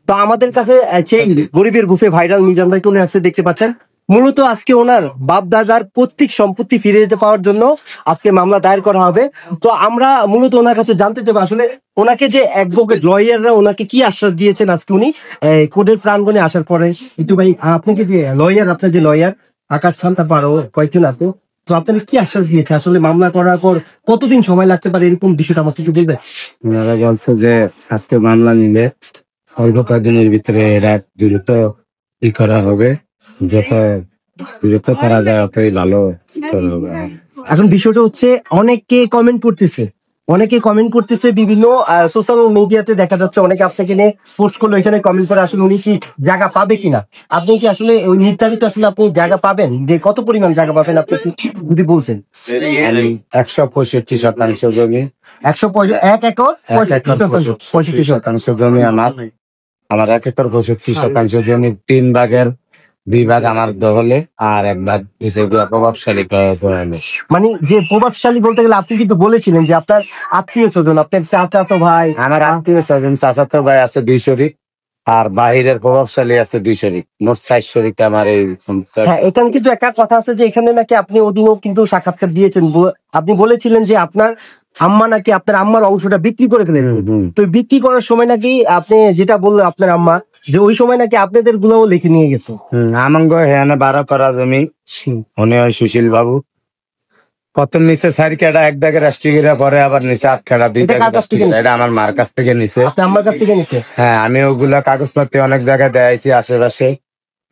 তো আমাদের কাছে সেই গরিবের গুফে ভাইরাল মিজান ভাই চলে আসছে, দেখতে পাচ্ছেন। মূলত আজকে ওনার বাপ দাদার পৈতৃক সম্পত্তি ফিরে যেতে পাওয়ার জন্য আজকে মামলা দায়ের করা হবে। তো আমরা মূলত ওনার কাছে জানতে চাইবো আসলে ওনাকে যে অ্যাডভোকেট লয়াররা ওনাকে কি আশ্বাস দিয়েছেন আজকে উনি কোর্টের প্রাঙ্গণে আসার পরে। একটু ভাই, আপনি কি যে লয়ার, আপনার যে লয়ার আকাশ খান, তারপর আরো কয়েকজন আছে, তো আপনারা কি আশ্বাস দিয়েছে আসলে মামলা করার পর কতদিন সময় লাগতে পারে, এরকম বিষয়টা আমাকে একটু বলবেন। ওনারা বলছে যে আজকে মামলা নিলে অল্প কয়েকদিনের ভিতরে এটা দ্রুত ই করা হবে, যত দ্রুত করা যায় অতই ভালো হবে। এখন বিষয়টা হচ্ছে অনেকে কমেন্ট করতেছে বিভিন্ন সোশ্যাল মিডিয়াতে দেখা যাচ্ছে, অনেকে আপনাকে নিয়ে পোস্ট করলো, এখানে কমেন্ট করে আসলে উনি কি জায়গা পাবে কিনা। আপনি কি আসলে ওই নির্ধারিত আসলে আপনি জায়গা পাবেন, যে কত পরিমাণ জায়গা পাবেন আপনি যদি বলছেন। 165% জমি, 1 একর 65% জমি আমার 1 একর 65% জমি, 3 ভাগের 2 ভাগ আমার দখলে আর 1 ভাগ হিসেবে প্রভাবশালী। মানে যে প্রভাবশালী বলতে গেলে আপনি কিন্তু বলেছিলেন যে আপনার আত্মীয় স্বজন, আপনার চাচাতো ভাই, আমার আত্মীয় স্বজন চাচাতো ভাই আছে 2 শরিক, আর বাহিরের প্রভাবশালী আছে 2 শরিক, মোট 4 শরিক আমার এই। হ্যাঁ, এখানে কিন্তু একটা কথা আছে যে এখানে নাকি আপনি ওদিনও কিন্তু সাক্ষাৎকার দিয়েছেন, আপনি বলেছিলেন যে আপনার আম্মা নাকি আপনার আম্মার অংশটা বিক্রি করে ফেলেছে। তো বিক্রি করার সময় নাকি আপনি যেটা বললেন আপনার আম্মা, যে ওই সময় নাকি আপনাদের গুলোও লিখে নিয়ে গেছে। আমাঙ্গ হ্যাঁ 12 করা জমি উনি ওই সুশীল বাবু প্রথম নিচে 4 কাটা 1 দাগের রাষ্ট্রীয়রা, পরে আবার নিচে 8 কাটা 2 দাগের রাষ্ট্রীয়রা। এটা আমার মার কাছ থেকে নিছে, আমার কাছ থেকে নিছে। হ্যাঁ, আমি ওগুলা কাগজপত্র অনেক জায়গায় দেখাইছি আশেপাশে।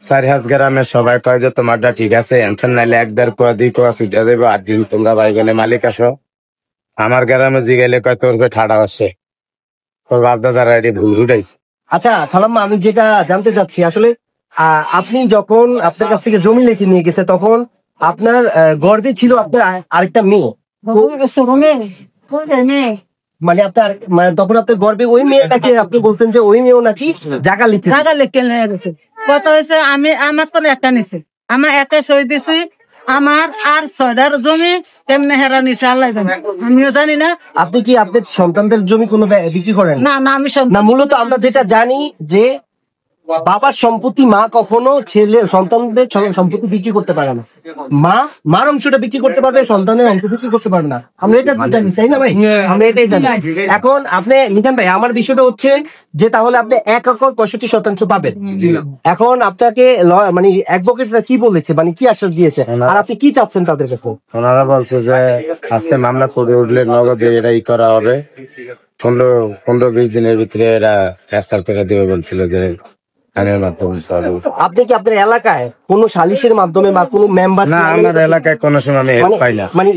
4 গ্রামের সবাই কয় যে তোমারটা ঠিক আছে, এনশন নাইলে 1-1.5 কোয়া 2 কোয়া ছুটে দেবো, 8 দিন তোমরা ভাই গেলে মালিক আসো। আমার গ্রামে জিগাইলে কয় তোর ঠাডা আসে, তোর বাপ দাদারা এটি ভুল উঠাইছে। আচ্ছা খালাম্মা, আমি যেটা জানতে চাচ্ছি আসলে আপনি যখন আপনার কাছ থেকে জমি লিখে নিয়ে গেছে, তখন আপনার গর্বে ছিল আপনার আরেকটা মেয়ে, মানে আপনার তখন আপনার গর্বে ওই মেয়েটাকে আপনি বলছেন যে ওই মেয়েও নাকি জায়গা লিখে নিয়ে গেছে। কথা হয়েছে আমার তো একটা নিছে, আমার একা সই দিছি, আমার আর 6টার জমি কেমনে হেরা নিছে আল্লাহ জানে, আমিও জানি না। আপনি কি আপনার সন্তানদের জমি কোনো বিক্রি করেন? না না, আমি না, মূলত আমরা যেটা জানি যে বাবার সম্পত্তি মা কখনো ছেলে সন্তানদের সম্পত্তি বিক্রি করতে পারে না। মার অংশটা বিক্রি করতে পারবে, সন্তানের অংশ বিক্রি করতে পারবে না। আমরা এটা জানি, তাই না ভাই? আমরা এটাই জানি। এখন আপনি মিজান ভাই, আমার বিষয়টা হচ্ছে যে তাহলে আপনি 1 একর 65% পাবেন। এখন আপনাকে মানে অ্যাডভোকেটরা কি বলেছে, মানে কি আশ্বাস দিয়েছে, আর আপনি কি চাচ্ছেন তাদের কাছে? ওনারা বলছে যে আজকে মামলা করে উঠলে নগদে এটা ই করা হবে, 15-20 দিনের ভিতরে এরা ফেসাল করে দেবে বলছিল যে আপনি কি আপনার এলাকায় কোন সালিশের মাধ্যমে বা কোন মেম্বার? না, আমার এলাকায় কোনো সময় আমি হেল্প পাই না। মানে